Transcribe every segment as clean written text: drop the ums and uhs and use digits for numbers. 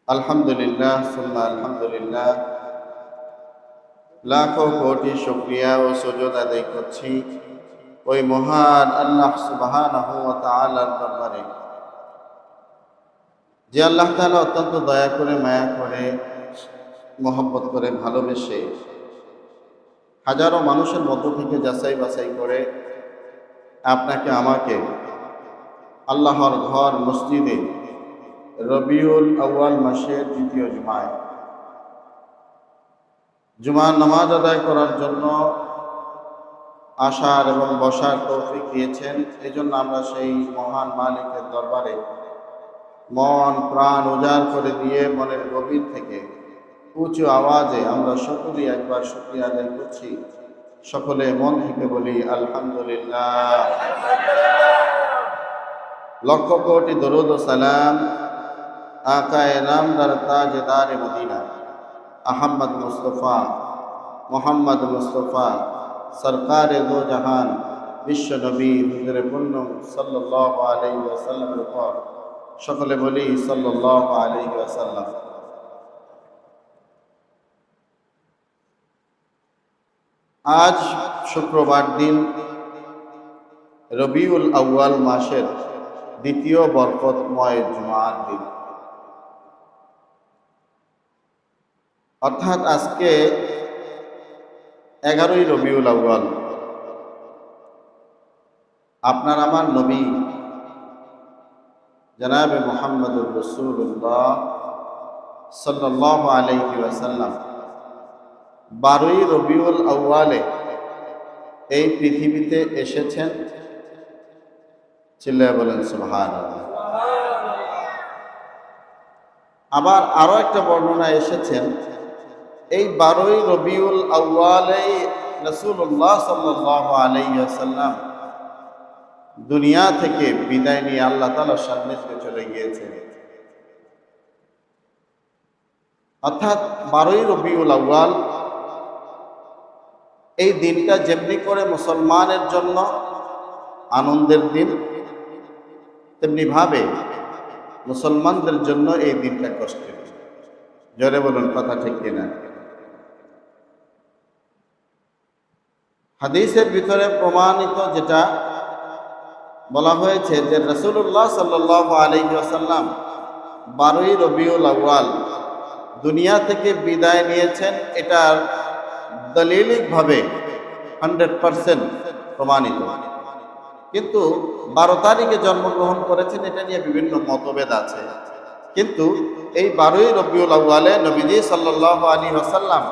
আলহামদুলিল্লাহ সুম্মা আলহামদুলিল্লাহ, লাখো কোটি শুকরিয়া ও সুজুদ আদায় করছি ওই মহান আল্লাহ সুবহানাহু ওয়া তাআলার দরবারে, যে আল্লাহ তাআলা অত্যন্ত দয়া করে, মায়া করে, মহব্বত করে, ভালোবেসে হাজারো মানুষের মধ্য থেকে যাচাই বাছাই করে আপনাকে আমাকে আল্লাহর ঘর মসজিদে রবিউল আউয়াল মাসের দ্বিতীয় জুমার নামাজ আদায় করার জন্য আসার এবং বসার তৌফিক দিয়েছেন। এই জন্য আমরা সেই মহান মালিকের দরবারে মন প্রাণ উজাড় করে দিয়ে মনের গভীর থেকে উঁচু আওয়াজে আমরা সকলেই একবার শুকরিয়া আদায় করছি। সকলে মন থেকে বলি আলহামদুলিল্লাহ। লক্ষ কোটি দরুদ ও সালাম আকায়ে নামদার তাজদারে মদিনা আহমদ মুস্তফা মোহাম্মদ মুস্তফা সরকারে দো জাহান বিশ্ব নবী হুজুরে পুণ্যম সাল্লাল্লাহু আলাইহি ওয়াসাল্লামের উপর সকলে বলি সাল্লাল্লাহু আলাইহি ওয়াসাল্লাম। আজ শুক্রবার দিন, রবিউল আউয়াল মাসের দ্বিতীয় বরকতময় জুমার দিন, অর্থাৎ আজকে 11ই রবিউল আউয়াল। আপনার আমার নবী জনাবে মুহাম্মদুর রাসূলুল্লাহ সাল্লাল্লাহু আলাইহি ওয়াসাল্লাম 12ই রবিউল আউয়ালে এই পৃথিবীতে এসেছেন। চিল্লায়া বলেন সুবহানাল্লাহ। আবার আরো একটা বর্ণনা এসেছেন, এই 12ই রবিউল আউয়ালে রাসূলুল্লাহ সাল্লাল্লাহু আলাইহি ওয়াসাল্লাম দুনিয়া থেকে বিদায় নিয়ে আল্লাহ তাআলার সান্নিধ্যে চলে গিয়েছেন। অর্থাৎ 12ই রবিউল আউয়াল এই দিনটা যেমনি করে মুসলমানের জন্য আনন্দের দিন, তেমনি ভাবে মুসলমানদের জন্য এই দিনটা কষ্টের। জোরে বলুন, কথা ঠিক কিনা? হাদিসের ভিতরে প্রমাণিত যেটা বলা হয়েছে যে রাসূলুল্লাহ সাল্লাল্লাহু আলাইহি ওয়াসাল্লাম 12ই রবিউল আউয়াল দুনিয়া থেকে বিদায় নিয়েছেন, এটার দলিলিকভাবে 100% প্রমাণিত। কিন্তু 12 তারিখে জন্মগ্রহণ করেছেন, এটা নিয়ে বিভিন্ন মতভেদ আছে। কিন্তু এই 12ই রবিউল আউয়ালে নবীজি সাল্লাল্লাহু আলাইহি ওয়াসাল্লাম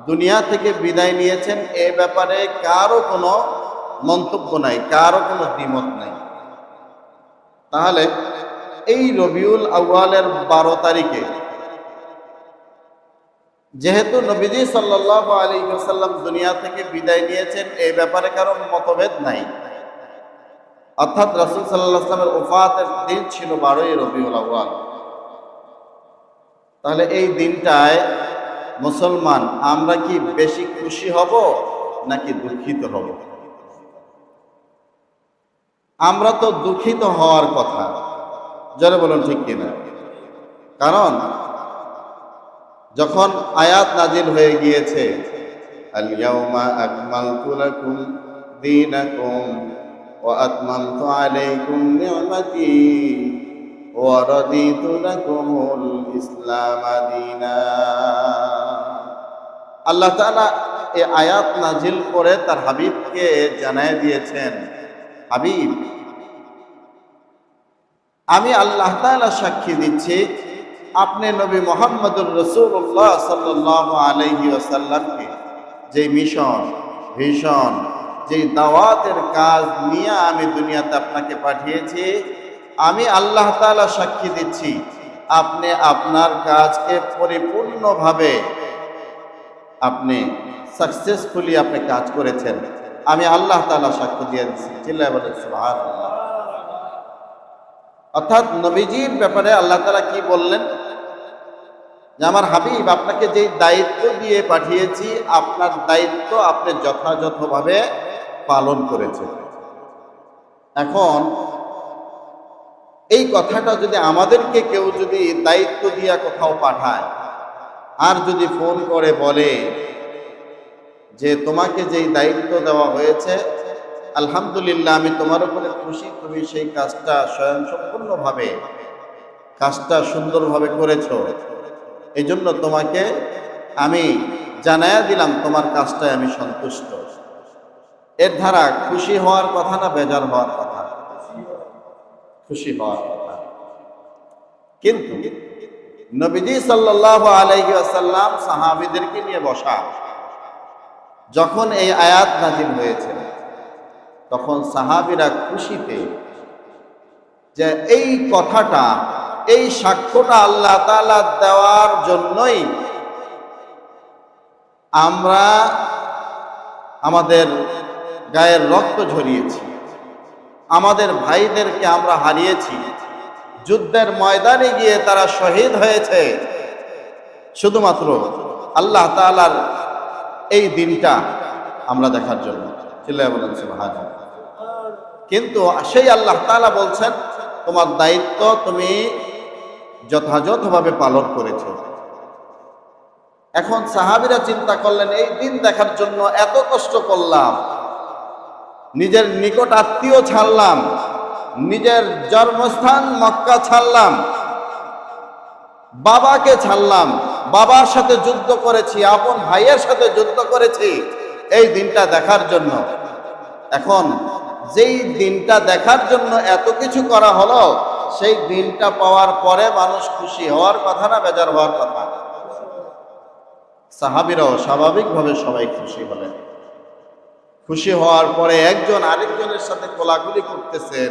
দুনিয়া থেকে বিদায় নিয়েছেন, এ ব্যাপারে কারো কোনো মন্তব্য নাই, কারো কোনো দ্বিমত নাই। তাহলে এই রবিউল আউয়ালের 12 তারিখে যেহেতু নবীজি সাল্লাল্লাহু আলাইহি ওয়াসাল্লাম দুনিয়া থেকে বিদায় নিয়েছেন, এই ব্যাপারে কারো মতভেদ নাই। অর্থাৎ রাসূল সাল্লাল্লাহু আলাইহি ওয়াসাল্লামের ওফাতের দিন ছিল 12ই রবিউল আউয়াল। তাহলে এই দিনটায় মুসলমান আমরা কি বেশি খুশি হব নাকি দুঃখিত হব? আমরা তো দুঃখিত হওয়ার কথা। যারা বলুন ঠিক কিনা? কারণ যখন আয়াত নাজিল হয়ে গিয়েছে, আল ইয়াউমা আকমালতু লাকুম দীনাকুম ওয়া আতমামতু আলাইকুম নি'মাতি ওয়া রাদিতু লাকুমুল ইসলাম দীনা। আল্লাহ তাআলা এই আয়াত নাজিল করে তার হাবিবকে জানায় দিয়েছেন, হাবিব, আমি আল্লাহ তাআলা সাক্ষী দিচ্ছি, আপনি নবী মুহাম্মদুর রাসূলুল্লাহ সাল্লাল্লাহু আলাইহি ওয়াসাল্লামকে যে মিশন, ভিশন, যে দাওয়াতের কাজ নিয়ে আমি দুনিয়াতে আপনাকে পাঠিয়েছি, আমি আল্লাহ তাআলা সাক্ষী দিচ্ছি আপনি আপনার কাজকে পরিপূর্ণভাবে আপনি সাকসেসফুলি আপনি কাজ করেছেন। আমি আল্লাহ তাআলা সাক্ষ্য দিয়ে দিচ্ছি। চিল্লায়া বলেন সুবহানাল্লাহ। অর্থাৎ নবীজির ব্যাপারে আল্লাহ তাআলা কি বললেন, যে আমার হাবিব, আপনাকে যে দায়িত্ব দিয়ে পাঠিয়েছি, আপনার দায়িত্ব আপনি যথাযথভাবে পালন করেছেন। এখন এই কথাটা যদি আমাদেরকে কেউ যদি দায়িত্ব দিয়া কোথাও পাঠায় আর যদি ফোন করে বলে যে তোমাকে যেই দায়িত্ব দেওয়া হয়েছে, আলহামদুলিল্লাহ আমি তোমার উপরে খুশি, তুমি সেই কাজটা স্বয়ংসম্পূর্ণভাবে কাজটা সুন্দরভাবে করেছো, এই জন্য তোমাকে আমি জানায়া দিলাম তোমার কাজটায় আমি সন্তুষ্ট, এর দ্বারা খুশি হওয়ার কথা না বেজার হওয়ার কথা? খুশি হওয়ার কথা। কিন্তু নবীজি সাল্লাল্লাহু আলাইহি ওয়াসাল্লাম সাহাবীদেরকে নিয়ে বসা, যখন এই আয়াত নাযিল হয়েছে তখন সাহাবীরা খুশিতে যে এই কথাটা, এই সাক্ষ্যটা আল্লাহ তাআলা দেওয়ার জন্যই আমরা আমাদের গায়ের রক্ত ঝরিয়েছি, আমাদের ভাইদেরকে আমরা হারিয়েছি, যুদ্ধের ময়দানে গিয়ে তারা শহীদ হয়েছে শুধুমাত্র আল্লাহ তাআলার এই দিনটা আমরা দেখার জন্য। চিল্লায়া বলেন সুবহানাল্লাহ। কিন্তু সেই আল্লাহ তাআলা বলছেন তোমার দায়িত্ব তুমি যথাযথভাবে পালন করেছো। এখন সাহাবীরা চিন্তা করলেন এই দিন দেখার জন্য এত কষ্ট করলাম, নিজের নিকট আত্মীয় ছাড়লাম, নিজের জন্মস্থান মক্কা ছাড়লাম, বাবাকে ছাড়লাম, বাবার সাথে যুদ্ধ করেছি, আপন ভাইয়ের সাথে যুদ্ধ করেছি এই দিনটা দেখার জন্য। এখন যেই দিনটা দেখার জন্য এত কিছু করা হলো, সেই দিনটা পাওয়ার পরে মানুষ খুশি হওয়ার কথা না বেজার হওয়ার কথা? সাহাবীরাও স্বাভাবিকভাবে সবাই খুশি হলেন। খুশি হওয়ার পরে একজন আরেকজনের সাথে কোলাকুলি করতেছেন,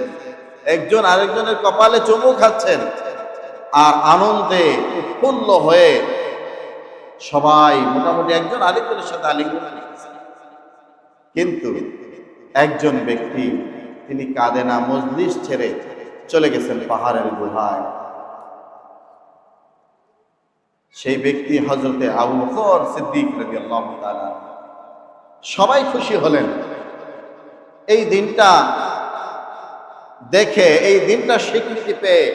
একজন আরেকজনের কপালে চুমু খাচ্ছেন, আর আনন্দে উৎফুল্ল হয়ে সবাই মোটামুটি একজন আরেকজনের সাথে আলিঙ্গন করতেছেন। কিন্তু একজন ব্যক্তি তিনি কাঁদে না, মজলিস ছেড়ে চলে গেছেন পাহাড়ের গুহায়। সেই ব্যক্তি হযরতে আবু বকর সিদ্দিক রাদিয়াল্লাহু তাআলা। সবাই খুশি হলেন এই দিনটা দেখে, এই দিনটা স্বীকৃতি পেয়ে।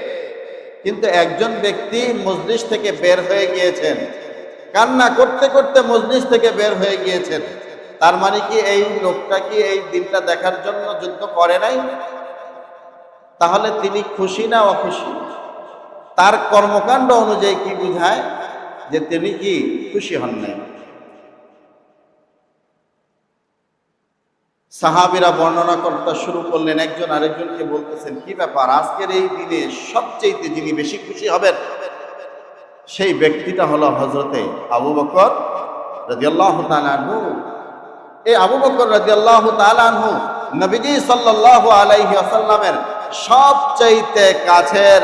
কিন্তু একজন ব্যক্তি মজলিস থেকে বের হয়ে গিয়েছেন, কান্না করতে করতে মজলিস থেকে বের হয়ে গিয়েছেন। তার মানে কি এই লোকটা কি এই দিনটা দেখার জন্য যুদ্ধ করে নাই? তাহলে তিনি খুশি না অখুশি? তার কর্মকাণ্ড অনুযায়ী কি বোঝায় যে তিনি কি খুশি হন নাই? সাহাবীরা বর্ণনা করতে শুরু করলেন, একজন আরেকজনকে বলতেছেন কি ব্যাপার, আজকের এই দিনে সবচেয়ে যিনি বেশি খুশি হবেন সেই ব্যক্তিটা হলো হযরতে আবু বকর রাদিয়াল্লাহু তাআলা আনহু। এই আবু বকর রাদিয়াল্লাহু তাআলা আনহু নবীজি সাল্লাল্লাহু আলাইহি ওয়াসাল্লামের সবচাইতে কাছের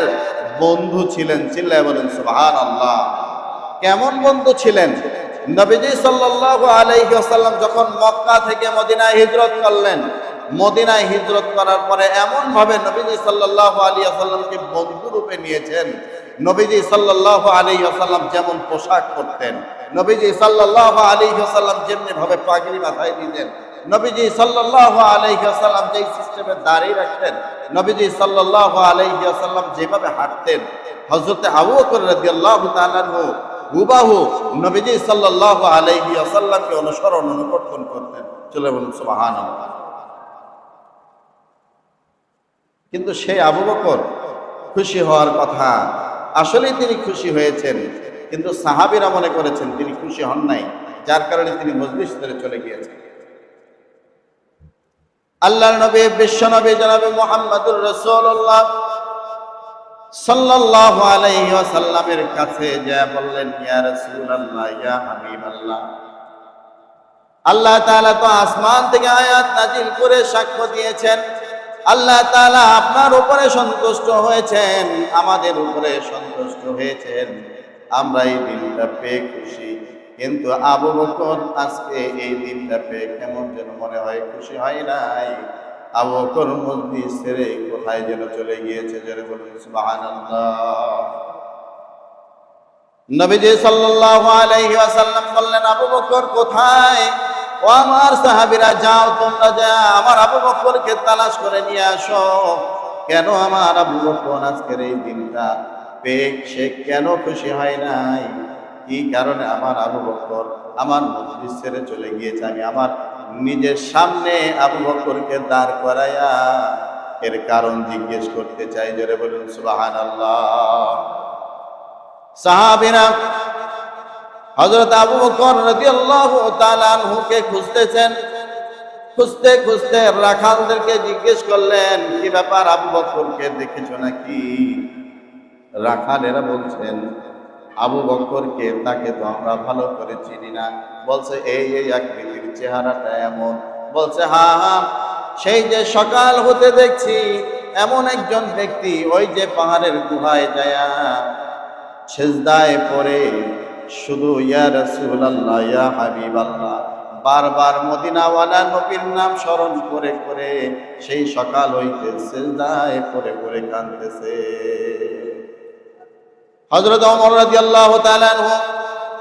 বন্ধু ছিলেন। চিল্লায়া বলেন সুবহানাল্লাহ। কেমন বন্ধু ছিলেন? নবীজি সাল্লাল্লাহু আলাইহি ওয়াসাল্লাম যখন মক্কা থেকে মদিনায় হিজরত করলেন, মদিনায় হিজরত করার পরে এমন ভাবে নবীজি সাল্লাল্লাহু আলাইহি ওয়াসাল্লামকে বন্ধু রূপে নিয়েছেন। নবীজি সাল্লাল্লাহু আলাইহি ওয়াসাল্লাম যেমন পোশাক পরতেন, নবীজি সাল্লাল্লাহু আলাইহি ওয়াসাল্লাম যেমনি ভাবে পাগড়ি মাথায় দিতেন, নবীজি সাল্লাল্লাহু আলাইহি ওয়াসাল্লাম যেই সিস্টেমে দাড়ি রাখতেন, নবীজি সাল্লাল্লাহু আলাইহি ওয়াসাল্লাম যেভাবে হাঁটতেন, হযরত আবু বকর রাদিয়াল্লাহু তাআলা আনহু হুবাহু নবীজি সাল্লাল্লাহু আলাইহি ওয়াসাল্লামকে অনুসরণ অনুকর্তন করতেন। চলে বলুন সুবহানাল্লাহ। কিন্তু সেই আবু বকর খুশি হওয়ার কথা, আসলেই তিনি খুশি হয়েছেন, কিন্তু সাহাবীরা মনে করেছেন তিনি খুশি হন নাই, যার কারণে তিনি মজলিস ছেড়ে চলে গিয়েছেন। আল্লাহর নবী বিশ্ব নবী জনাবে মুহাম্মদুর রাসূলুল্লাহ সাল্লাল্লাহু আলাইহি ওয়াসাল্লামের কাছে যা বললেন, ইয়া রাসূলুল্লাহ, ইয়া হাবিবাল্লাহ, আল্লাহ তাআলা তো আসমান থেকে আয়াত নাজিল করে সাক্ষ্য দিয়েছেন, আল্লাহ তাআলা আপনার উপরে সন্তুষ্ট হয়েছেন, আমাদের উপরে সন্তুষ্ট হয়েছেন, আমরা এই দিনটা পেয়ে খুশি। কিন্তু আবু বকর আজকে এই দিনটা পেয়ে কেমন যেন মনে হয় খুশি হয় নাই। আবু বকর মজলিস ছেড়ে কোথায় যেন চলে গিয়েছে। জোরে বলুন সুবহানাল্লাহ। নবীজি সাল্লাল্লাহু আলাইহি ওয়াসাল্লাম বললেন, আবু বকর কোথায়? ও আমার সাহাবীরা, যাও তোমরা, যা আমার আবু বকরকে তালাশ করে নিয়ে আসো। কেন আমার আবু বকর আজকের এই দিনটা পেয়ে সে কেন খুশি হয় নাই? কি কারণে আমার আবু বকর আমার মজলিস ছেড়ে চলে গিয়েছে? আমি আমার নিজের সামনে আবু বকরকে দাঁড় করাইয়া এর কারণ জিজ্ঞেস করতে চাই। জোরে বলুন সুবহানাল্লাহ। সাহাবীরা হযরত আবু বকর রাদিয়াল্লাহু তাআলা আনহুকে খুঁজতেছেন। খুঁজতে খুঁজতে রাখালদেরকে জিজ্ঞেস করলেন, কি ব্যাপার, আবু বকরকে দেখেছো নাকি? রাখালেরা বলছেন, আবু বকরকে তাকে তো আমরা ভালো করে চিনি না। বলছে এই এই আকৃতির, চেহারাটা এমন। বলছে হ্যাঁ হ্যাঁ, সেই যে সকাল হতে দেখছি এমন একজন ব্যক্তি ওই যে পাহাড়ের গুহায় যায়া সেজদায় পড়ে শুধু ইয়া রাসূলুল্লাহ ইয়া হাবিবাল্লাহ বারবার মদিনাওয়ালা নবীর নাম স্মরণ করে করে সেই সকাল হইতে সেজদায় পড়ে পড়ে কাঁদতেছে। হযরত ওমর রাদিয়াল্লাহু তাআলা আনহু,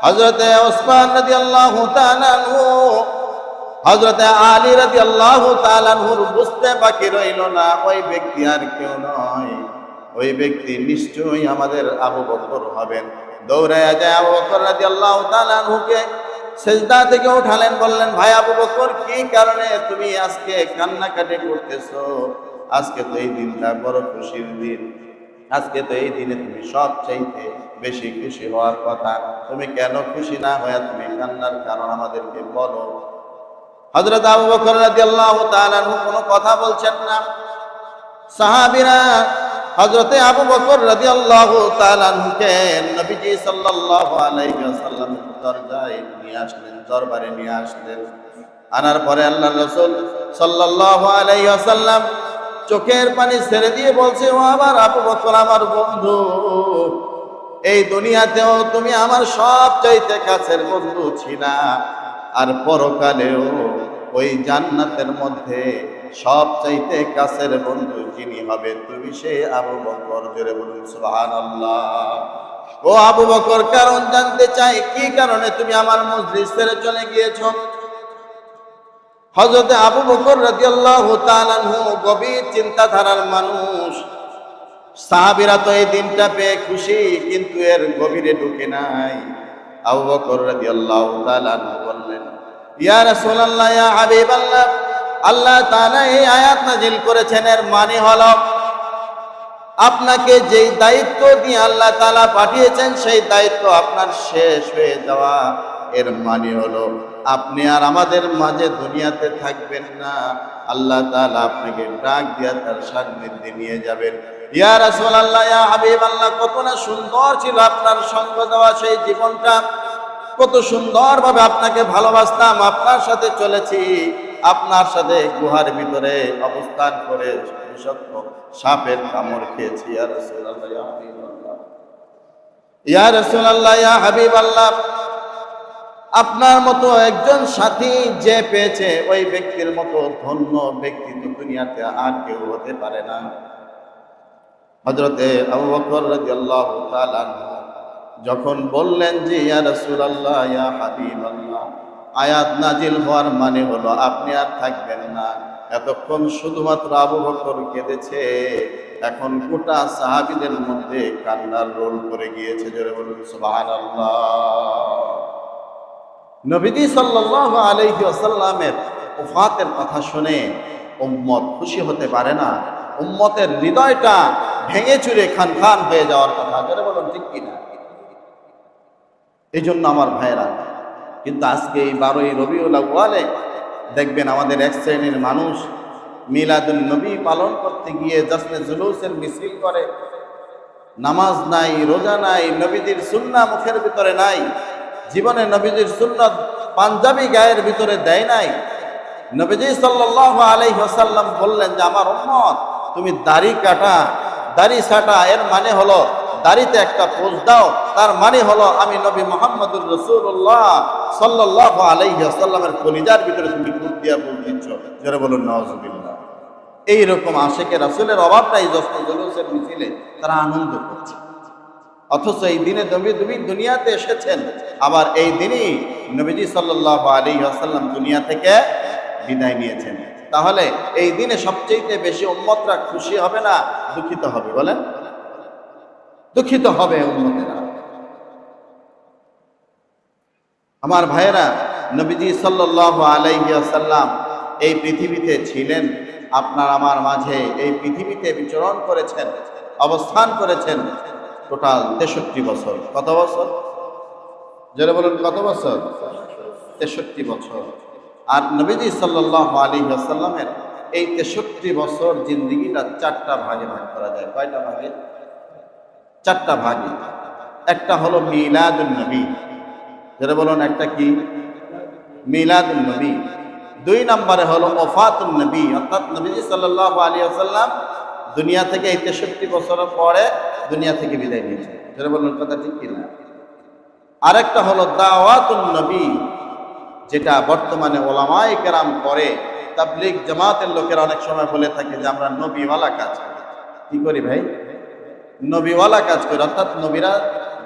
হযরত ওসমান রাদিয়াল্লাহু তাআলা আনহু, হযরত আলী রাদিয়াল্লাহু তাআলা আনহুর বুঝতে বাকি রইল না, ওই ব্যক্তি আর কেউ নয়, ওই ব্যক্তি নিশ্চয়ই আমাদের আবু বকর হবেন। দৌড়ায়া যায় আবু বকর রাদিয়াল্লাহু তাআলা আনহুকে সেজদা থেকে উঠালেন, বললেন, ভাই আবু বকর, কি কারণে তুমি আজকে কান্নাকাটি করতেছো? আজকে তো এই দিনটা বড় খুশির দিন। আজকে তো এই দিনে তুমি সব চাইতে বেশি খুশি হওয়ার কথা। তুমি কেন খুশি না হয়ে তুমি কান্নার কারণ আমাদেরকে বলো। হযরত আবু বকর রাদিয়াল্লাহু তাআলা আনহু কোনো কথা বলছেন না। সাহাবীরা হযরত আবু বকর রাদিয়াল্লাহু তাআলা আনহুকে নবীজি সাল্লাল্লাহু আলাইহি ওয়াসাল্লাম দরজায় নিয়ে আসলেন, দরবারে নিয়ে আসলেন। আনার পরে আল্লাহর রাসূল সাল্লাল্লাহু আলাইহি ওয়াসাল্লাম চোখের পানি ছেড়ে দিয়ে বলছে, ও আমার আবু বকর, আমার বন্ধু, এই দুনিয়াতেও তুমি আমার সবচাইতে কাছের বন্ধু ছিলা, আর পরকালেও ওই জান্নাতের মধ্যে সবচাইতে কাছের বন্ধু যিনি হবে তুমি সে আবু বকর। জোরে বলুন সুবহানাল্লাহ। ও আবু বকর, কারণ জানতে চাই, কি কারণে তুমি আমার মজলিস ছেড়ে চলে গিয়েছো? হযরত আবু বকর রাদিয়াল্লাহু তাআলা আনহু গভীর চিন্তাধারার মানুষ। সাহাবীরা তো এই দিনটা পেয়ে খুশি, কিন্তু এর গভীরে ঢুকে নাই। আবু বকর রাদিয়াল্লাহু তাআলা আনহু বললেন, ইয়া রাসূলুল্লাহ ইয়া হাবিবাল্লাহ, আল্লাহ তাআলা এই আয়াত নাযিল করেছেন, এর মানে হলো আপনাকে যেই দায়িত্ব দিয়ে আল্লাহ তাআলা পাঠিয়েছেন সেই দায়িত্ব আপনার শেষ হয়ে যাওয়া। এর মানে হলো আপনি আর আমাদের মাঝে দুনিয়াতে থাকবেন না। আল্লাহ তাআলা আপনাকে ডাক দিয়ে তার সান্নিধ্যে নিয়ে যাবেন। ইয়া রাসূলুল্লাহ ইয়া হাবিবাল্লাহ, কত না সুন্দর ছিল আপনার সঙ্গ দেওয়া সেই জীবনটা, কত সুন্দরভাবে আপনাকে ভালোবাসতাম, আপনার সাথে চলেছি, আপনার সাথে গুহার ভিতরে অবস্থান করে বিষাক্ত সাপের কামড় খেয়েছি। ইয়া রাসূলুল্লাহ ইয়া হাবিবাল্লাহ, ইয়া রাসূলুল্লাহ ইয়া হাবিবাল্লাহ, আপনার মতো একজন সাথী যে পেয়েছে ওই ব্যক্তির মতো ধন্য ব্যক্তি তো দুনিয়াতে আর কেউ হতে পারে না। হযরতে আবু বকর রাদিয়াল্লাহু তাআলা যখন বললেন যে ইয়া রাসূলুল্লাহ ইয়া হাবিবাল্লাহ, আয়াত নাজিল হওয়ার মানে হলো আপনি আর থাকবেন না। এতক্ষণ শুধুমাত্র আবু বকর কেঁদেছে, এখন গোটা সাহাবীদের মধ্যে কান্নার রোল করে গিয়েছে। জোরে বলুন সুবহানাল্লাহ। নবীজি সাল্লাল্লাহু আলাইহি ওয়াসাল্লামের ওফাতের কথা শুনে উম্মত খুশি হতে পারে না। উম্মতের হৃদয়টা ভেঙে চুরে খান খান হয়ে যাওয়ার কথা। জোরে বলুন ঠিক কিনা? এই জন্য আমার ভাইরা, কিন্তু আজকে এই 12ই রবিউল আউয়ালে দেখবেন আমাদের এক শ্রেণীর মানুষ মিলাদুন নবী পালন করতে গিয়ে জশ্নে জুলুসের মিছিল করে। নামাজ নাই, রোজা নাই, নবীজির সুন্নাহ মুখের ভিতরে নাই, জীবনে নবীজির সুন্নাত পাঞ্জাবি গায়ের ভিতরে দেয় নাই। নবীজি সাল্লাল্লাহু আলাইহি ওয়াসাল্লাম বললেন যে আমার উম্মত, তুমি দাড়ি কাটা, দাড়ি ছাটা, এর মানে হলো দাড়িতে একটা পোজ দাও, তার মানে হলো আমি নবী মুহাম্মদুর রাসূলুল্লাহ সাল্লাল্লাহু আলাইহি ওয়াসাল্লামের কলিজার ভিতরে তুমি ফুট দিয়া পোজ দিচ্ছ। যারা বলুন নাউজুবিল্লাহ। এইরকম আশিকে রাসূলের অভাব নাই জশ্নে জুলুসের মিছিলে তারা আনন্দ করছে, অথচ এই দিনে নবী দুনিয়াতে এসেছেন, আবার এই দিনই নবীজি সাল্লাল্লাহু আলাইহি ওয়াসাল্লাম দুনিয়া থেকে বিদায় নিয়েছেন। তাহলে এই দিনে সবচেয়ে বেশি উম্মতরা খুশি হবে না দুঃখিত হবে? বলেন, দুঃখিত হবে উম্মতেরা। আমার ভাইয়েরা, নবীজি সাল্লাল্লাহু আলাইহি ওয়াসাল্লাম এই পৃথিবীতে ছিলেন, আপনার আমার মাঝে এই পৃথিবীতে বিচরণ করেছেন, অবস্থান করেছেন টোটাল 63 বছর। কত বছর? যারা বলেন কত বছর? 63 বছর। আর নবীজি সাল্লাল্লাহু আলাইহি ওয়াসাল্লামের এই 63 বছর জিন্দেগিটা 4টা ভাগে ভাগ করা যায়। কয়টা ভাগে? 4টা ভাগে। একটা হলো মিলাদুন নবী, যারা বলুন একটা কি? মিলাদুন নবী। 2 নম্বরে হলো ওফাতুন নবী, অর্থাৎ নবীজি সাল্লাল্লাহু আলাইহি ওয়াসাল্লাম দুনিয়া থেকে এই 63 বছর পরে দুনিয়া থেকে বিদায় নিয়েছেন। যারা বলুন কথা ঠিক কিনা? আরেকটা হলো দাওয়াতুন নবী, যেটা বর্তমানে ওলামায়ে কেরাম করে। তাবলীগ জামাতের লোকেরা অনেক সময় বলে থাকে যে আমরা নবীওয়ালা কাজ করি। কি করি ভাই? নবীওয়ালা কাজ করি, অর্থাৎ নবীরা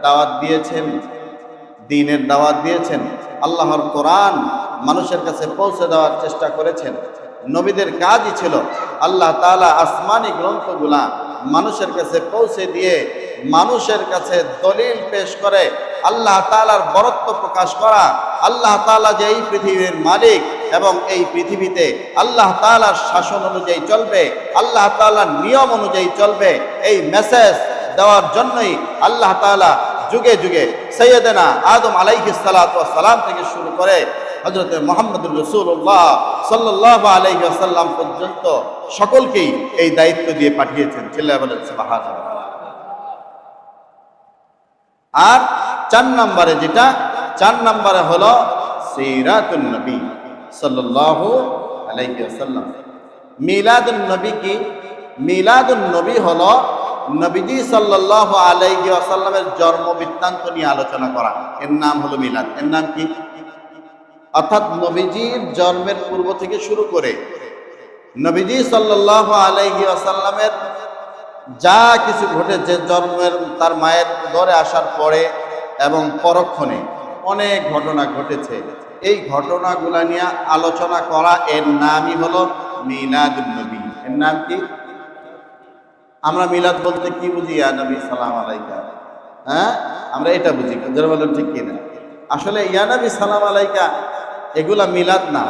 দাওয়াত দিয়েছেন, দ্বীনের দাওয়াত দিয়েছেন, আল্লাহর কোরআন মানুষের কাছে পৌঁছে দেওয়ার চেষ্টা করেছেন। নবীদের কাজই ছিল আল্লাহ তাআলা আসমানি গ্রন্থগুলা মানুষের কাছে পৌঁছে দিয়ে মানুষের কাছে দলিল পেশ করে আল্লাহ তাআলার বরত্ব প্রকাশ করা, আল্লাহ তাআলা যে এই পৃথিবীর মালিক এবং এই পৃথিবীতে আল্লাহ তাআলার শাসন অনুযায়ী চলবে, আল্লাহ তাআলার নিয়ম অনুযায়ী চলবে, এই মেসেজ দেওয়ার জন্যই আল্লাহ তাআলা যুগে যুগে সৈয়দনা আদম আলাইহিস সালাতু ওয়াস সালাম থেকে শুরু করে হযরত মুহাম্মদুর রাসূলুল্লাহ সাল্লাল্লাহু আলাইহি ওয়াসাল্লাম পর্যন্ত সকলকেই এই দায়িত্ব দিয়ে পাঠিয়েছেন। চিল্লায়ে বলেন সুবহানাল্লাহ। আর 4 নম্বরে যেটা, 4 নম্বরে হলো সিরাতুন নবী সাল্লাল্লাহু আলাইহি ওয়াসাল্লাম। মিলাদুন নবী কি? মিলাদুন নবী হলো নবীজি সাল্লাল্লাহু আলাইহি ওয়াসাল্লামের জন্ম বৃত্তান্ত নিয়ে আলোচনা করা, এর নাম হলো মিলাদ। এর নাম কি? অর্থাৎ নবীজির জন্মের পূর্ব থেকে শুরু করে নবীজি সাল্লাল্লাহু আলাইহি ওয়াসাল্লামের যা কিছু ঘটেছে, জন্মের তার মায়ের উদরে আসার পরে এবং পরক্ষণে অনেক ঘটনা ঘটেছে, এই ঘটনাগুলা নিয়ে আলোচনা করা, এর নামই হলো মিলাদুন নবী। এর নাম কি? আমরা মিলাদ বলতে কি বুঝি? ইয়া নবী সালাম আলাইকা, হ্যাঁ আমরা এটা বুঝি। যারা বলেন ঠিক কিনা? আসলে ইয়া নবী সালাম আলাইকা এগুলা মিলাদ না,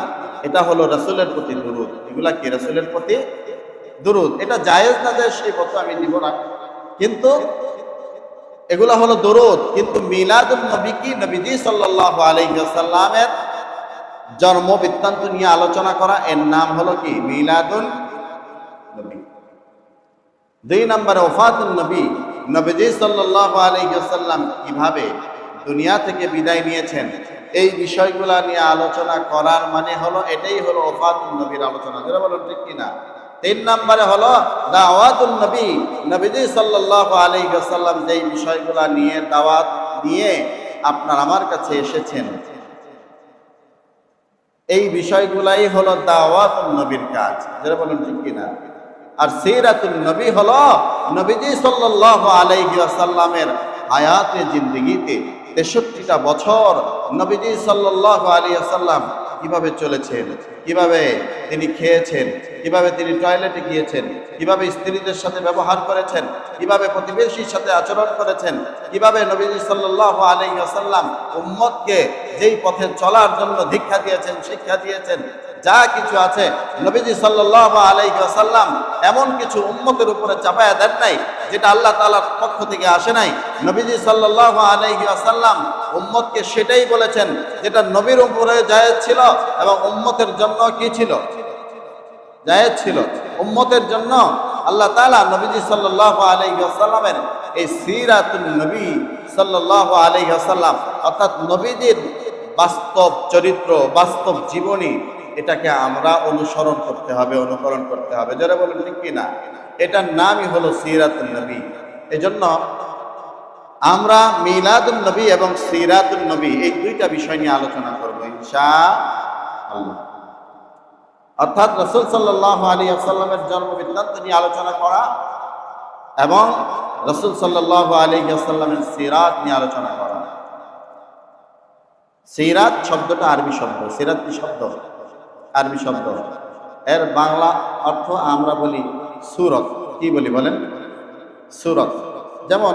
এটা হলো রাসূলের প্রতি দুরূদ। এগুলা কি? রাসূলের প্রতি দুরূদ। এটা জায়েজ না জায়েজ সেই কথা আমি দিব না, কিন্তু এগুলা হলো দুরূদ। কিন্তু মিলাদুন নবী কি? নবীজি সাল্লাল্লাহু আলাইহি ওয়াসাল্লামের জন্ম বৃত্তান্ত নিয়ে আলোচনা করা, এর নাম হলো কি? মিলাদুন নবী। 2 নম্বরে ওফাতুন নবী, নবীজি সাল্লাল্লাহু আলাইহি ওয়াসাল্লাম কিভাবে দুনিয়া থেকে বিদায় নিয়েছেন, এই বিষয়গুলা নিয়ে আলোচনা করার মানে হলো এটাই হলো ওফাতুন নবীর আলোচনা। যারা বলেন ঠিক কিনা? 3 নম্বরে হলো দাওয়াতুন নবী, নবীজি সাল্লাল্লাহু আলাইহি ওয়াসাল্লাম যেই বিষয়গুলা নিয়ে দাওয়াত নিয়ে আপনার আমার কাছে এসেছেন, এই বিষয়গুলাই হলো দাওয়াতুন নবীর কাজ। যারা বলেন ঠিক কিনা? আর সিরাতুন নবী হলো নবীজি সাল্লাল্লাহু আলাইহি ওয়াসাল্লামের হায়াতে জিন্দেগিতে 63টা বছর নবীজি সাল্লাল্লাহু আলাইহি ওয়াসাল্লাম কিভাবে চলেছেন, কিভাবে তিনি খেয়েছেন, কিভাবে তিনি টয়লেটে গিয়েছেন, কিভাবে স্ত্রীদের সাথে ব্যবহার করেছেন, কিভাবে প্রতিবেশীর সাথে আচরণ করেছেন, কিভাবে নবীজি সাল্লাল্লাহু আলাইহি ওয়াসাল্লাম উম্মতকে যেই পথে চলার জন্য দীক্ষা দিয়েছেন, শিক্ষা দিয়েছেন, যা কিছু আছে নবীজি সাল্লাল্লাহু আলাইহি ওয়াসাল্লাম এমন কিছু উম্মতের উপরে চাপায়া দেন নাই যেটা আল্লাহ তাআলার পক্ষ থেকে আসে নাই। নবীজি সাল্লাল্লাহু আলাইহি ওয়াসাল্লাম উম্মতকে সেটাই বলেছেন যেটা নবীর উপরে জায়েজ ছিল এবং উম্মতের জন্য কি ছিল? জায়েজ ছিল। উম্মতের জন্য আল্লাহ তাআলা নবীজি সাল্লাল্লাহু আলাইহি ওয়াসাল্লামের এই সিরাতুন নবী সাল্লাল্লাহু আলাইহি ওয়াসাল্লাম, অর্থাৎ নবীজির বাস্তব চরিত্র, বাস্তব জীবনী, এটাকে আমরা অনুসরণ করতে হবে, অনুকরণ করতে হবে। যারা বলেন ঠিক কিনা? এটার নামই হলো সিরাতুন নবী। এজন্য আমরা মিলাদুন নবী এবং সিরাতুন নবী এই 2টা বিষয় নিয়ে আলোচনা করব ইনশাআল্লাহ। অর্থাৎ রাসূল সাল্লাল্লাহু আলাইহি ওয়াসাল্লামের জন্ম বৃত্তান্ত নিয়ে আলোচনা করা এবং রাসূল সাল্লাল্লাহু আলাইহি ওয়াসাল্লামের সিরাত নিয়ে আলোচনা করা। সিরাত শব্দটা আরবি শব্দ। সিরাত কি শব্দ? আরবি শব্দ। এর বাংলা অর্থ আমরা বলি সূরত। কি বলি বলেন? সূরত। যেমন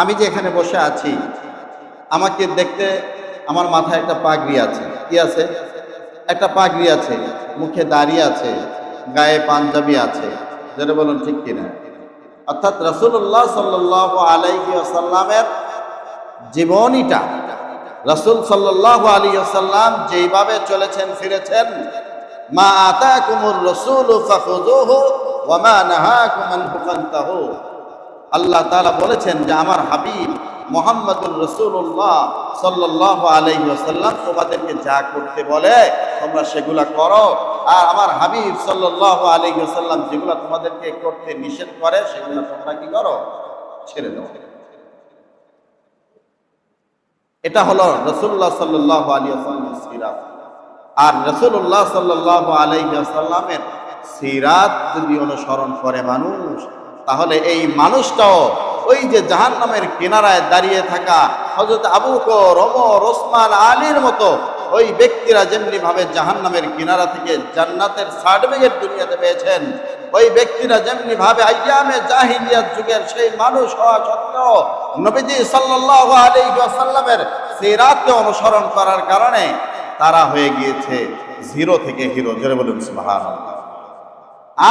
আমি যে এখানে বসে আছি, আমাকে দেখতে আমার মাথায় একটা পাগড়ি আছে। কি আছে? একটা পাগড়ি আছে, মুখে দাড়ি আছে, গায়ে পাঞ্জাবি আছে। যেটা বলুন ঠিক কিনা? অর্থাৎ রাসূলুল্লাহ সাল্লাল্লাহু আলাইহি ওয়াসাল্লামের জীবনীটা, রাসূল সাল্লাল্লাহু আলাইহি ওয়াসাল্লাম যেইভাবে চলেছেন ফিরেছেন, মা আতাকুমুর রাসূলু ফাখুযুহু ওয়া মা নাহাকুম আনহু ফান্তাহু। আল্লাহ তাআলা বলেছেন যে আমার হাবিব মুহাম্মদুর রাসূলুল্লাহ সাল্লাল্লাহু আলাইহি ওয়াসাল্লাম তোমাদেরকে যা করতে বলে তোমরা সেগুলা করো, আর আমার হাবিব সাল্লাল্লাহু আলাইহি ওয়াসাল্লাম যেগুলা তোমাদেরকে করতে নিষেধ করে সেগুলা তোমরা কি করো? ছেড়ে দাও। এটা হলো রাসূলুল্লাহ সাল্লাল্লাহু আলাইহি ওয়াসাল্লামের সিরাত। আর রাসূলুল্লাহ সাল্লাল্লাহু আলাইহি ওয়াসাল্লামের সিরাত যদি অনুসরণ করে মানুষ, তাহলে এই মানুষটাও ওই যে জাহান্নামের কিনারায় দাঁড়িয়ে থাকা হযরত আবু বকর, ওমর, ওসমান, আলীর মতো ওই ব্যক্তিরা যেমনি ভাবে জাহান্নামের কিনারা থেকে জান্নাতের সার্টিফিকেট দুনিয়াতে পেয়েছেন, ওই ব্যক্তিরা যেমনি ভাবে আইয়ামে জাহিলিয়াত যুগের সেই মানুষ হওয়া সত্ত্বেও নবীজি সাল্লাল্লাহু আলাইহি ওয়াসাল্লামের সিরাতকে অনুসরণ করার কারণে তারা হয়ে গিয়েছে জিরো থেকে হিরো। জোরে বলুন সুবহানাল্লাহ।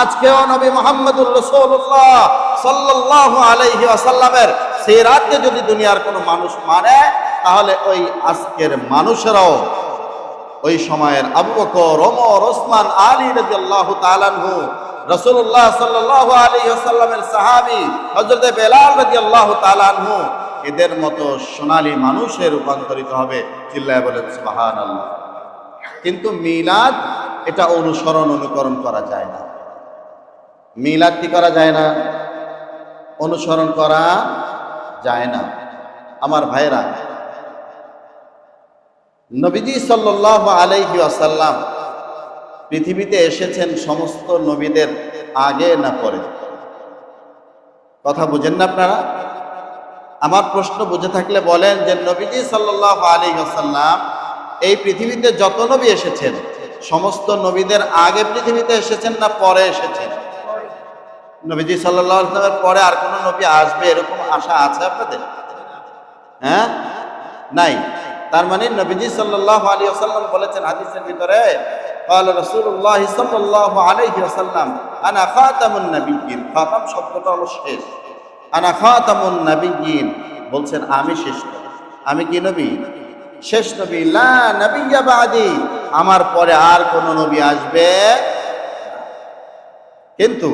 আজকেও নবী মুহাম্মদুর রাসূলুল্লাহ সাল্লাল্লাহু আলাইহি ওয়াসাল্লামের সিরাতকে যদি দুনিয়ার কোনো মানুষ মানে, তাহলে ওই আজকের মানুষেরাও ওই সময়ের আবু বকর, ওমর, ওসমান, আলী রাদিয়াল্লাহু তাআলা আনহু, রাসূলুল্লাহ সাল্লাল্লাহু আলাইহি ওয়াসাল্লামের সাহাবী হযরত বেলাল রাদিয়াল্লাহু তাআলা আনহু, এদের মতো সোনালী মানুষে রূপান্তরিত হবে। চিল্লায় বলেন সুবহানাল্লাহ। কিন্তু মিলাদ এটা অনুকরণ করা যায় না। মিলাদ কি করা যায় না? অনুসরণ করা যায় না। আমার ভাইরা, নবীজি সাল্লাল্লাহু আলাইহি ওয়াসাল্লাম পৃথিবীতে এসেছেন সমস্ত নবীদের আগে না পরে? কথা বুঝেন না আপনারা? আমার প্রশ্ন বুঝে থাকলে বলেন যে নবীজি সাল্লাল্লাহু আলাইহি ওয়াসাল্লাম এই পৃথিবীতে যত নবী এসেছেন সমস্ত নবীদের আগে পৃথিবীতে এসেছেন না পরে এসেছেন? নবীজি সাল্লাল্লাহু আলাইহি ওয়াসাল্লামের পরে আর কোন নবী আসবে এরকম আশা আছে আপনাদের? হ্যাঁ, নাই। তার মানে নবীজি সাল্লাল্লাহু আলাইহি ওয়াসাল্লাম বলেছেন হাদিসের ভিতরে, قال رسول الله صلى الله عليه وسلم انا خاتم النبيين। খাতাম শব্দটা হলো শেষ। আনা খাতামুন নাবিয়্যিন, বলছেন আমি শেষ নবী। আমি কি নবী? শেষ নবী। লা নাবিয়্যা বাদি, আমার পরে আর কোন নবী আসবে। কিন্তু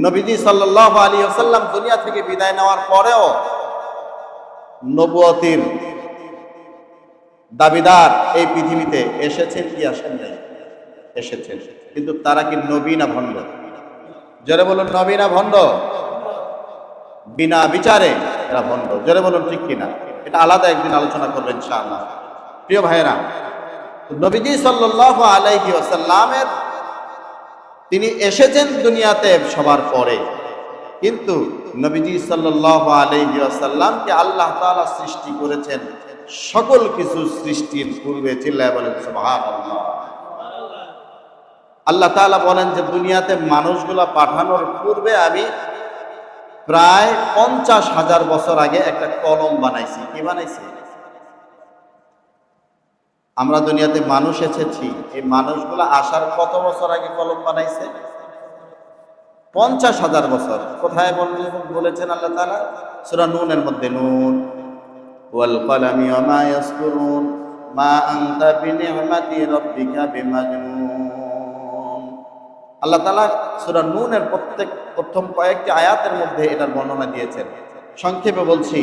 নবীজি সাল্লাল্লাহু আলাইহি ওয়াসাল্লাম দুনিয়া থেকে বিদায় নেওয়ার পরেও নবুয়তির দাবিদার এই পৃথিবীতে এসেছেন কি আসেন নাই? এসেছেন। কিন্তু তারা কি নবী না ভণ্ড? জোরে বলুন, নবী না ভণ্ড? বিনা বিচারে এরা ভণ্ড। জোরে বলুন ঠিক কিনা? এটা আলাদা একদিন আলোচনা করবেন ইনশাআল্লাহ। প্রিয় ভাইয়েরা, নবীজি সাল্লাল্লাহু আলাইহি ওয়াসাল্লামের তিনি এসেছেন দুনিয়াতে সবার পরে, কিন্তু নবীজি সাল্লাল্লাহু আলাইহি ওয়াসাল্লামকে আল্লাহ তাআলা সৃষ্টি করেছেন সকল কিছু সৃষ্টির পূর্বে। চিল্লায় বলেন সুবহানাল্লাহ। আল্লাহ তাআলা বলেন যে দুনিয়াতে মানুষগুলা পাঠানোর পূর্বে আমি প্রায় 50,000 বছর আগে একটা কলম বানাইছি। কি বানাইছি? আমরা দুনিয়াতে মানুষ এসেছি, এই মানুষগুলা আসার কত বছর আগে কলম বানাইছে? 50,000 বছর। কোথায় বলেছেন আল্লাহ তাআলা? সূরা নূনের মধ্যে, নূন ওয়াল কলামি ওয়া মা ইয়াসতুরুন মা আনতা বিনি'মাতি রাব্বিকা বিমাজনুন। আল্লাহ তাআলা সূরা নূনের প্রথম কয়েকটি আয়াতের মধ্যে এটার বর্ণনা দিয়েছেন। সংক্ষেপে বলছি,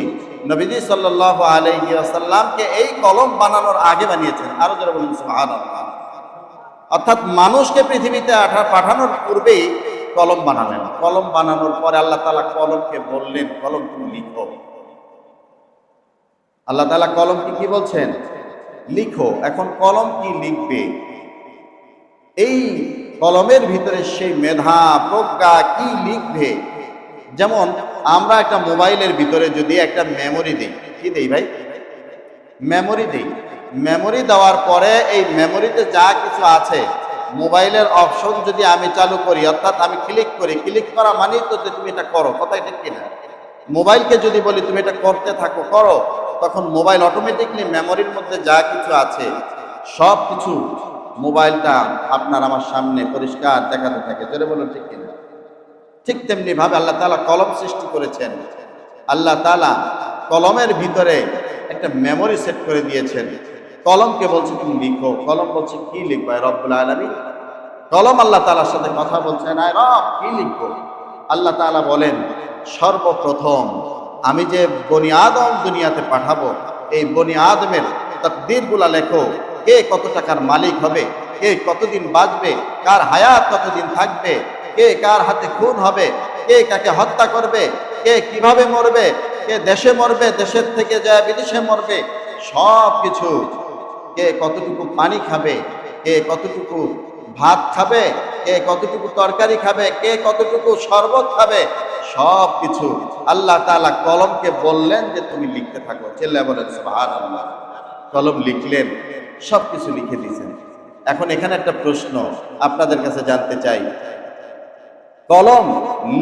নবীজি সাল্লাল্লাহু আলাইহি ওয়াসাল্লামকে এই কলম বানানোর আগে বানিয়েছেন। আরো যারা বলুন সুবহানাল্লাহ। অর্থাৎ মানুষকে পৃথিবীতে পাঠানোর পূর্বেই কলম বানালেন। কলম বানানোর পরে আল্লাহ তাআলা কলমকে বললেন, কলম তুমি লিখো। আল্লাহ তাআলা কলমকে কি বলছেন? লিখো। এখন কলম কি লিখবে? এই কলমের ভিতরে সেই মেধা প্রজ্ঞা কি লিখবে? যেমন আমরা একটা মোবাইলের ভিতরে যদি একটা মেমোরি দিই, কি দেই ভাই? মেমোরি দেই। মেমোরি দেওয়ার পরে এই মেমোরিতে যা কিছু আছে মোবাইলের অপশন যদি আমি চালু করি, অর্থাৎ আমি ক্লিক করি, ক্লিক করা মানেই তো যে তুমি এটা করো, কথা ঠিক কিনা? মোবাইলকে যদি বলি তুমি এটা করতে থাকো, করো, তখন মোবাইল অটোমেটিকলি মেমোরির মধ্যে যা কিছু আছে সব কিছু মোবাইলটা আপনার আমার সামনে পরিষ্কার দেখাতে থাকে। জোরে বলুন ঠিক কিনা? ঠিক তেমনি ভাবে আল্লাহ তাআলা কলম সৃষ্টি করেছেন। আল্লাহ তাআলা কলমের ভিতরে একটা মেমোরি সেট করে দিয়েছেন। কলমকে বলছে তুমি লিখো, কলম বলছে কি লিখবো রব্বুল আলামিন? কলম আল্লাহ তাআলার সাথে কথা বলছে, না রব কি লিখবো? আল্লাহ তাআলা বলেন সর্বপ্রথম আমি যে বনি আদম দুনিয়াতে পাঠাবো, এই বনি আদমের তাকদীরগুলা লেখো। কে কত টাকার মালিক হবে, কে কতদিন বাঁচবে, কার হায়াত কতদিন থাকবে, কে কার হাতে খুন হবে, কে কাকে হত্যা করবে, কে কিভাবে মরবে, কে দেশে মরবে, দেশের থেকে যায় বিদেশে মরবে, সব কিছু, কে কতটুকু পানি খাবে, কে কতটুকু ভাত খাবে, কে কতটুকু তরকারি খাবে, কে কতটুকু শরবত খাবে, সব কিছু আল্লাহ তাআলা কলমকে বললেন যে তুমি লিখতে থাকো। চিল্লায়ে বলেন সুবহানাল্লাহ। কলম লিখলেন, সব কিছু লিখে দিয়েছেন। এখন এখানে একটা প্রশ্ন আপনাদের কাছে জানতে চাই, কলম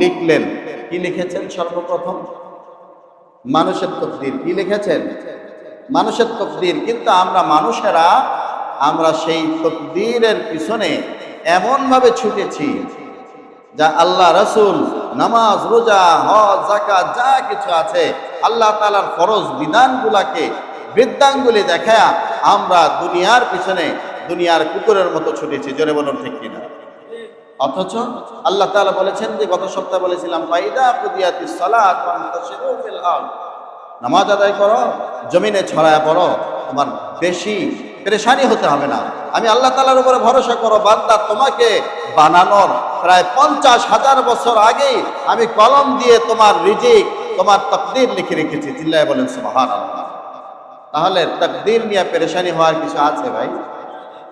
লিখলেন, কি লিখেছেন? সর্বপ্রথম মানুষের তকদির। কি লিখেছেন? মানুষের তকদির। কিন্তু আমরা মানুষেরা, আমরা সেই তকদিরের পিছনে এমন ভাবে ছুটেছি যা আল্লাহ রাসূল, নামাজ, রোজা, হজ, যাকাত যা কিছু আছে আল্লাহ তাআলার ফরজ বিধানগুলাকে বৃদ্ধাঙ্গুলি দেখায়া আমরা দুনিয়ার পিছনে দুনিয়ার কুকুরের মতো ছুটেছি। জোরে বলুন ঠিক কিনা? অথচ আল্লাহ তাআলা বলেছেন যে, গত সপ্তাহে বলেছিলাম, ফাইদা কুদিয়াতিস সালাত ফান্তাশিরু ফিল আরদ, নামাজ আদায় করো, জমিনে ছড়ায়া পড়ো, তোমার বেশি পেরেশানি হতে হবে না। আমি আল্লাহ তাআলার উপরে ভরসা করো, বান্দা তোমাকে বানানোর প্রায় 50,000 বছর আগেই আমি কলম দিয়ে তোমার রিজিক, তোমার তাকদীর লিখে রেখেছি। চিল্লায়ে বলেন সুবহানাল্লাহ। তাহলে তাকদীর নিয়ে পেরেশানি হওয়ার কিছু আছে ভাই?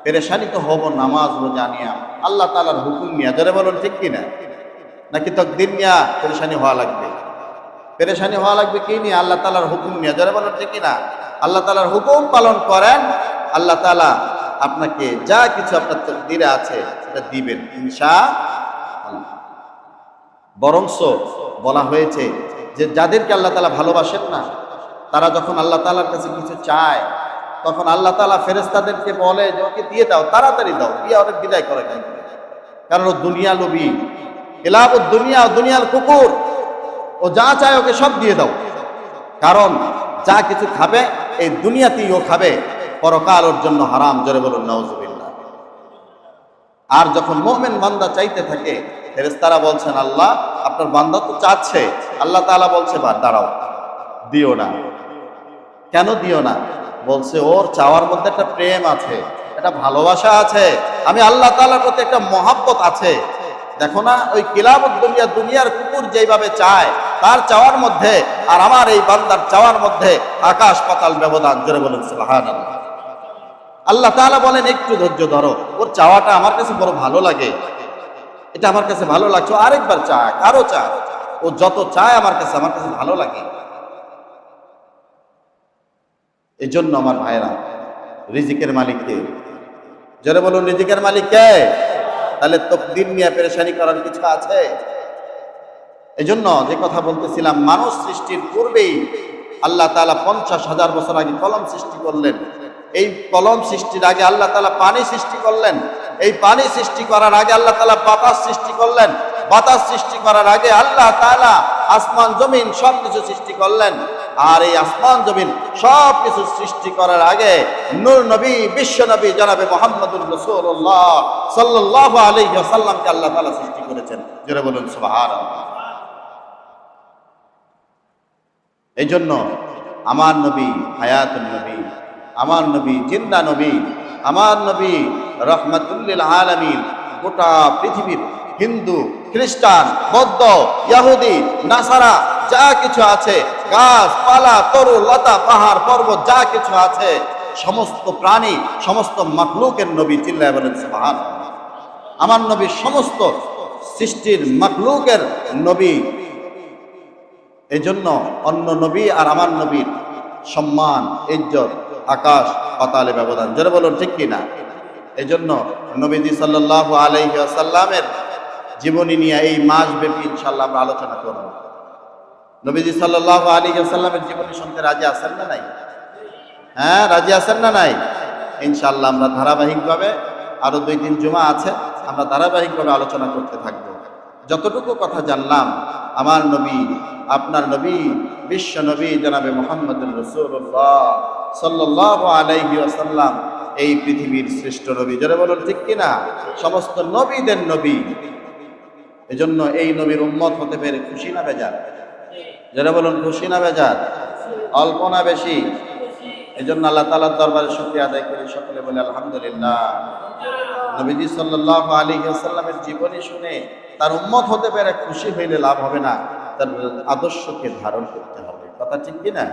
পেরেশানি তো হবো নামাজ রোজা নিয়া, আল্লাহ তাআলার হুকুম নিয়া। জোরে বলুন ঠিক কিনা? নাকি তাকদীর নিয়া পেরেশানি হওয়া লাগবে? পেরেশানি হওয়া লাগবে কি নিয়ে? আল্লাহ তাআলার হুকুম নিয়ে। জোরে বলুন ঠিক কিনা? আল্লাহ তাআলার হুকুম পালন করেন, আল্লাহ তাআলা আপনাকে যা কিছু আপনার তাকদীরে আছে সেটা দিবেন ইনশাআল্লাহ। বরংস বলা হয়েছে যে যাদেরকে আল্লাহ তাআলা ভালোবাসেন না, তারা যখন আল্লাহ তাআলার কাছে কিছু চায়, তখন আল্লাহ তাআলা ফেরেশতাদেরকে বলে যে ওকে দিয়ে দাও, তাড়াতাড়ি দাও, দিয়ে ওদের বিদায় করে দেন। কারণ ও দুনিয়া লোভী, এলাবুদ দুনিয়া, দুনিয়ার কুকুর, ও যা চায় ওকে সব দিয়ে দাও। কারণ যা কিছু খাবে এই দুনিয়াতেই ও খাবে, পরকাল ওর জন্য হারাম। জোরে বলুন নাউজুবিল্লাহ। আর যখন মুমিন বান্দা চাইতে থাকে, ফেরেশতারা বলছেন আল্লাহ আপনার বান্দা তো চাচ্ছে, আল্লাহ তাআলা বলছে বা দাঁড়াও, দিও না। কেন দিও না? বলছে ওর চাওয়ার মধ্যে একটা প্রেম আছে, একটা ভালোবাসা আছে, আমি আল্লাহ তাআলার প্রতি একটা মহাব্বত আছে। দেখো না ওই কিলাবুদ দুনিয়া, দুনিয়ার কুকুর যেভাবে চায়, তার চাওয়ার মধ্যে আর আমার এই বান্দার চাওয়ার মধ্যে আকাশ পাতাল ব্যবধান। জোরে বলুন সুবহানাল্লাহ। আল্লাহ তাআলা বলেন একটু ধৈর্য ধরো, ওর চাওয়াটা আমার কাছে বড় ভালো লাগে, এটা আমার কাছে ভালো লাগছে, আরেকবার চায়, আরো চায়, ও যত চায় আমার কাছে ভালো লাগে। এই জন্য আমার ভাইরা, রিজিকের মালিক কে? জোরে বলুন রিজিকের মালিক কে? তাহলে তাকদীর নিয়ে পেরেশানি করার কিছু আছে? এই জন্য যে কথা বলতেছিলাম, মানুষ সৃষ্টির পূর্বেই আল্লাহ তাআলা 50,000 বছর আগে কলম সৃষ্টি করলেন। এই কলম সৃষ্টির আগে আল্লাহ তাআলা পানি সৃষ্টি করলেন। এই পানি সৃষ্টি করার আগে আল্লাহ তাআলা বাতাস সৃষ্টি করলেন। বাতাস সৃষ্টি করার আগে আল্লাহ তাআলা আসমান জমিন সব কিছু সৃষ্টি করলেন। আর এই আসমান জমিন সব কিছু সৃষ্টি করার আগে নূর নবী, বিশ্ব নবী জনাবে মুহাম্মদুর রাসূলুল্লাহ সাল্লাল্লাহু আলাইহি ওয়াসাল্লামকে আল্লাহ তাআলা সৃষ্টি করেছেন। জোরে বলুন সুবহানাল্লাহ। এই জন্য আমার নবী হায়াতুন নবী, আমার নবী জিন্দা নবী, আমার নবী রাহমাতুল লিল আলামিন। গোটা পৃথিবীর হিন্দু, খ্রিস্টান, বৌদ্ধ, ইহুদি, নাসারা যা কিছু আছে, গাছপালা, তরু লতা, পাহাড় পর্বত যা কিছু আছে, সমস্ত প্রাণী, সমস্ত মাখলুকের নবী। চিল্লায়ে বলেন সুবহানাল্লাহ। আমার নবী সমস্ত সৃষ্টির মাখলুকের নবী। এই জন্য অন্য নবী আর আমার নবীর সম্মান, ইজ্জত আকাশ পাতালে ব্যবধান। জোরে বলুন ঠিক কিনা? এজন্য নবীজি সাল্লাল্লাহু আলাইহি ওয়াসাল্লামের জীবনী নিয়ে এই মাসব্যাপী ইনশাআল্লাহ আমরা আলোচনা করব। নবীজি সাল্লাল্লাহু আলাইহি ওয়াসাল্লামের জীবনী শুনতে রাজি আছেন না নাই? হ্যাঁ, রাজি আছেন না নাই? ইনশাআল্লাহ আমরা ধারাবাহিকভাবে আরো 2-3 জুমা আছে, আমরা ধারাবাহিকভাবে আলোচনা করতে থাকব। যতটুকু কথা জানলাম আমার নবী, আপনার নবী, বিশ্ব নবী জনাবে মুহাম্মদুর রাসূলুল্লাহ সাল্লাল্লাহু আলাইহি ওয়াসাল্লাম এই পৃথিবীর শ্রেষ্ঠ নবী। যারা বলুন ঠিক কিনা? সমস্ত নবীদের নবী। এজন্য এই নবীর উম্মত হতে পেরে খুশি না বেজার? যারা বলুন খুশি না বেজার? অল্প না বেশি? এজন্য আল্লাহ তাআলার দরবারে শুকরিয়া আদায় করি, সকলে বলে আলহামদুলিল্লাহ। নবীজি সাল্লাল্লাহু আলাইহি ওয়াসাল্লামের জীবনী শুনে তার উম্মত হতে পেরে খুশি হইলে লাভ হবে না, তার আদর্শকে ধারণ করতে হবে। কথা ঠিক কিনা?